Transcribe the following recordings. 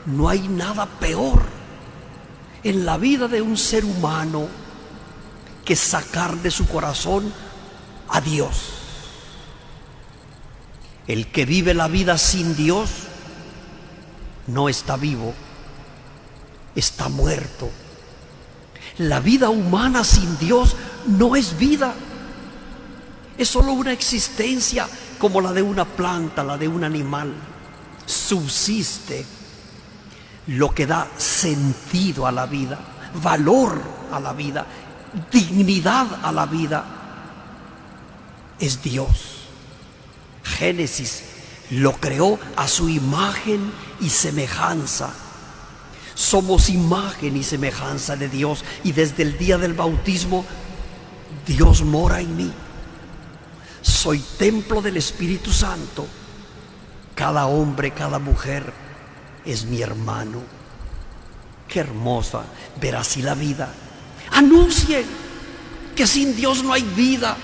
No hay nada peor en la vida de un ser humano que sacar de su corazón a Dios. El que vive la vida sin Dios no está vivo, está muerto. La vida humana sin Dios no es vida, es solo una existencia como la de una planta, la de un animal. Subsiste. Lo que da sentido a la vida, valor a la vida, dignidad a la vida, es Dios. Génesis lo creó a su imagen y semejanza. Somos imagen y semejanza de Dios, y desde el día del bautismo Dios mora en mí. Soy templo del Espíritu Santo. Cada hombre, cada mujer es mi hermano. Qué hermosa ver así la vida. Anuncien que sin Dios no hay vida.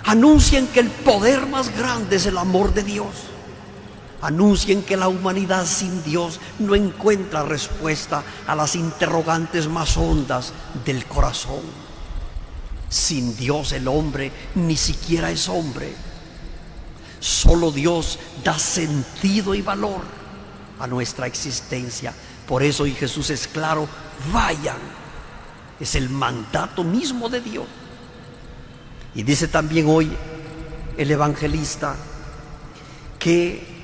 Anuncien que el poder más grande es el amor de Dios. Anuncien que la humanidad sin Dios no encuentra respuesta a las interrogantes más hondas del corazón. Sin Dios el hombre ni siquiera es hombre. Solo Dios da sentido y valor a nuestra existencia. Por eso hoy Jesús es claro: vayan. Es el mandato mismo de Dios. Y dice también hoy el evangelista que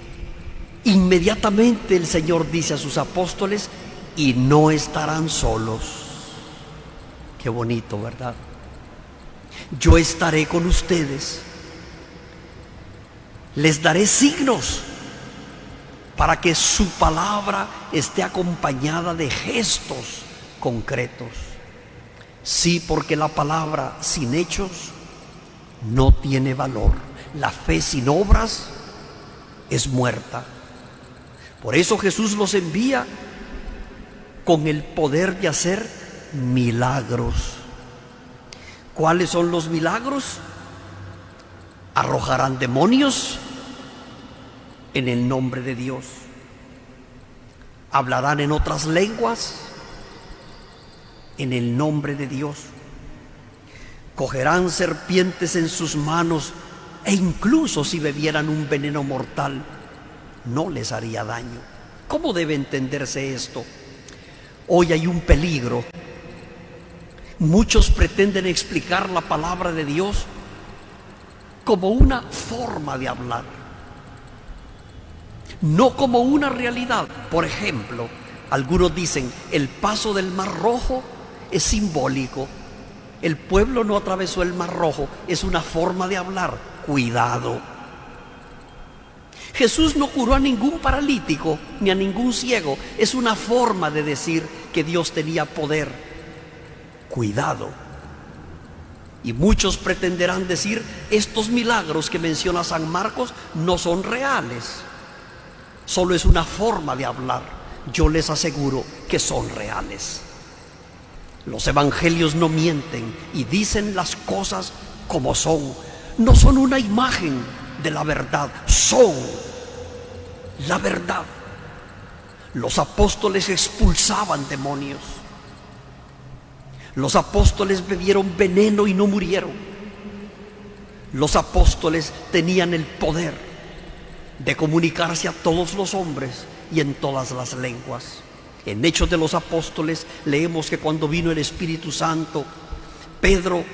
inmediatamente el Señor dice a sus apóstoles: y no estarán solos. Qué bonito, ¿verdad? Yo estaré con ustedes. Les daré signos para que su palabra esté acompañada de gestos concretos. Sí, porque la palabra sin hechos no tiene valor. La fe sin obras es muerta. Por eso Jesús los envía con el poder de hacer milagros. ¿Cuáles son los milagros? Arrojarán demonios en el nombre de Dios. Hablarán en otras lenguas en el nombre de Dios. Cogerán serpientes en sus manos, e incluso si bebieran un veneno mortal no les haría daño. ¿Cómo debe entenderse esto? Hoy hay un peligro. Muchos pretenden explicar la palabra de Dios como una forma de hablar, no como una realidad. Por ejemplo, algunos dicen: el paso del Mar Rojo es simbólico. El pueblo no atravesó el Mar Rojo, es una forma de hablar. Cuidado. Jesús no curó a ningún paralítico ni a ningún ciego. Es una forma de decir que Dios tenía poder. Cuidado. Y muchos pretenderán decir: estos milagros que menciona San Marcos no son reales, solo es una forma de hablar. Yo les aseguro que son reales. Los evangelios no mienten y dicen las cosas como son. No son una imagen de la verdad, son la verdad. Los apóstoles expulsaban demonios. Los apóstoles bebieron veneno y no murieron. Los apóstoles tenían el poder de comunicarse a todos los hombres y en todas las lenguas. En Hechos de los Apóstoles leemos que cuando vino el Espíritu Santo, Pedro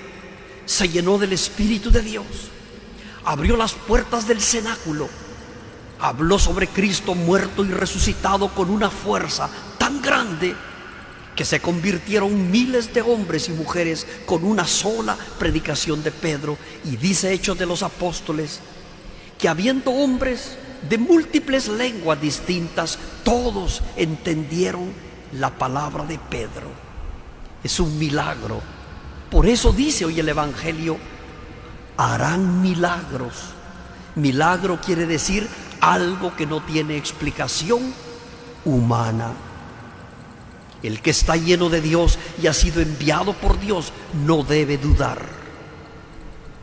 se llenó del Espíritu de Dios, abrió las puertas del cenáculo, habló sobre Cristo muerto y resucitado con una fuerza tan grande que se convirtieron miles de hombres y mujeres con una sola predicación de Pedro. Y dice Hechos de los Apóstoles que habiendo hombres de múltiples lenguas distintas, todos entendieron la palabra de Pedro. Es un milagro. Por eso dice hoy el Evangelio: harán milagros. Milagro quiere decir algo que no tiene explicación humana. El que está lleno de Dios y ha sido enviado por Dios no debe dudar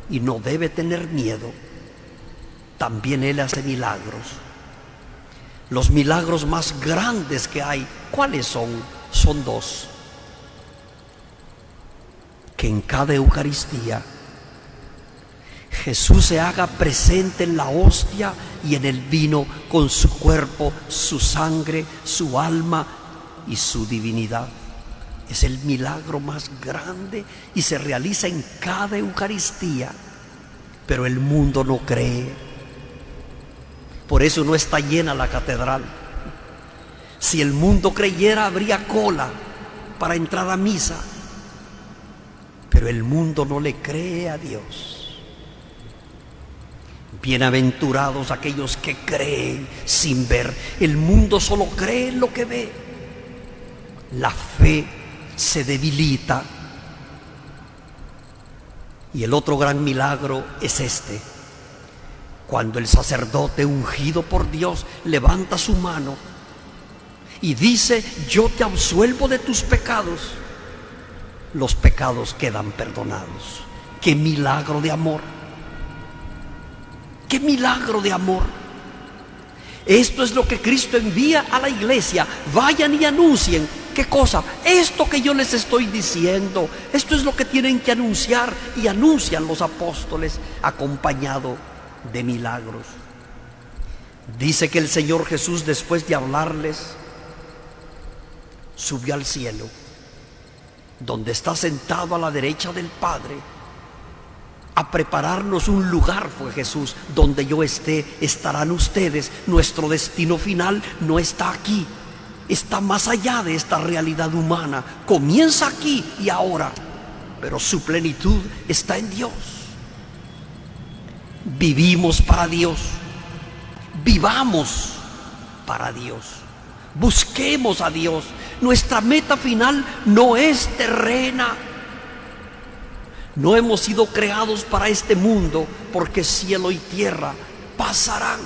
y no debe tener miedo. También Él hace milagros. Los milagros más grandes que hay, ¿cuáles son? Son dos. Que en cada Eucaristía Jesús se haga presente en la hostia y en el vino con su cuerpo, su sangre, su alma y su divinidad. Es el milagro más grande y se realiza en cada Eucaristía, pero el mundo no cree. Por eso no está llena la catedral. Si el mundo creyera, habría cola para entrar a misa, pero el mundo no le cree a Dios. Bienaventurados aquellos que creen sin ver. El mundo solo cree en lo que ve. La fe se debilita. Y el otro gran milagro es este: cuando el sacerdote ungido por Dios levanta su mano y dice: yo te absuelvo de tus pecados, los pecados quedan perdonados. ¡Qué milagro de amor! ¡Qué milagro de amor! Esto es lo que Cristo envía a la iglesia. Vayan y anuncien. ¿Qué cosa? Esto que yo les estoy diciendo. Esto es lo que tienen que anunciar. Y anuncian los apóstoles acompañado de milagros. Dice que el Señor Jesús, después de hablarles, subió al cielo, donde está sentado a la derecha del Padre. A prepararnos un lugar fue Jesús. Donde yo esté, estarán ustedes. Nuestro destino final no está aquí, está más allá de esta realidad humana. Comienza aquí y ahora, pero su plenitud está en Dios. Vivimos para Dios, vivamos para Dios, busquemos a Dios. Nuestra meta final no es terrena. No hemos sido creados para este mundo, porque cielo y tierra pasarán.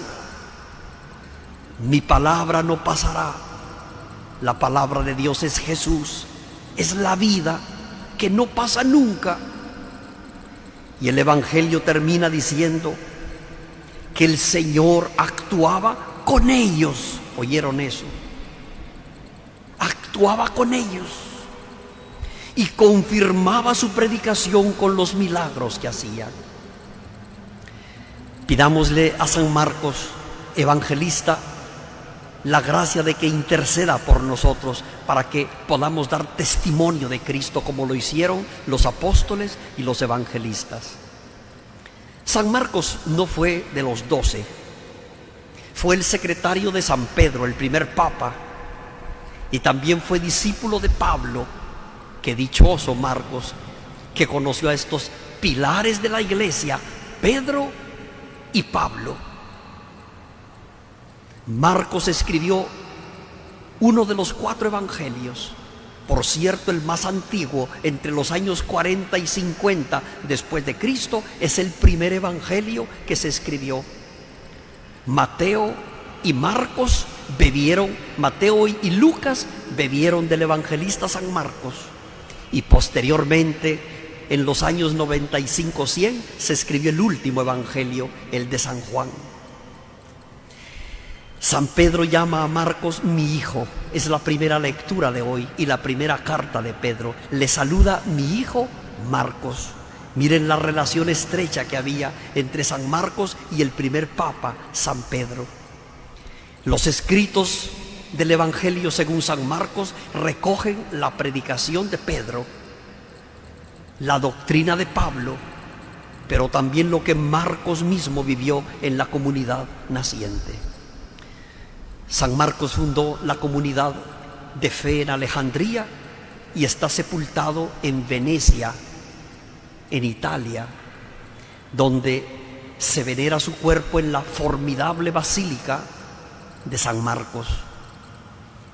Mi palabra no pasará. La palabra de Dios es Jesús, es la vida que no pasa nunca. Y el Evangelio termina diciendo que el Señor actuaba con ellos. ¿Oyeron eso? Actuaba con ellos y confirmaba su predicación con los milagros que hacían. Pidámosle a San Marcos, evangelista, la gracia de que interceda por nosotros para que podamos dar testimonio de Cristo como lo hicieron los apóstoles y los evangelistas. San Marcos no fue de los 12, fue el secretario de San Pedro, el primer papa, y también fue discípulo de Pablo. Qué dichoso Marcos, que conoció a estos pilares de la iglesia, Pedro y Pablo. Marcos escribió uno de los 4 evangelios, por cierto el más antiguo, entre los años 40 y 50 después de Cristo. Es el primer evangelio que se escribió. Mateo y Marcos bebieron, Mateo y Lucas bebieron del evangelista San Marcos. Y posteriormente, en los años 95-100, se escribió el último evangelio, el de San Juan. San Pedro llama a Marcos mi hijo. Es la primera lectura de hoy y la primera carta de Pedro. Le saluda mi hijo Marcos. Miren la relación estrecha que había entre San Marcos y el primer papa, San Pedro. Los escritos del Evangelio según San Marcos recogen la predicación de Pedro, la doctrina de Pablo, pero también lo que Marcos mismo vivió en la comunidad naciente. San Marcos fundó la comunidad de fe en Alejandría y está sepultado en Venecia, en Italia, donde se venera su cuerpo en la formidable basílica de San Marcos.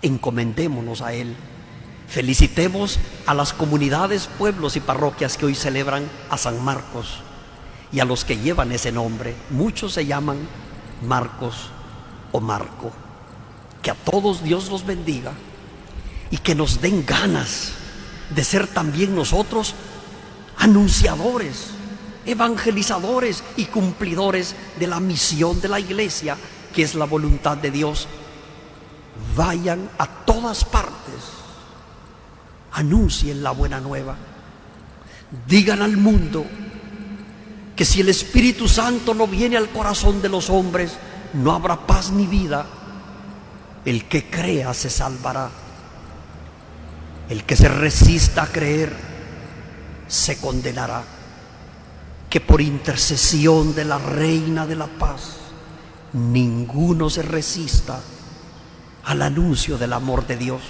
Encomendémonos a él. Felicitemos a las comunidades, pueblos y parroquias que hoy celebran a San Marcos y a los que llevan ese nombre. Muchos se llaman Marcos o Marco. Que a todos Dios los bendiga y que nos den ganas de ser también nosotros anunciadores, evangelizadores y cumplidores de la misión de la iglesia, que es la voluntad de Dios vayan a todas partes, anuncien la buena nueva, digan al mundo que si el Espíritu Santo no viene al corazón de los hombres, no habrá paz ni vida. El que crea se salvará. El que se resista a creer se condenará. Que por intercesión de la Reina de la Paz, ninguno se resista al anuncio del amor de Dios.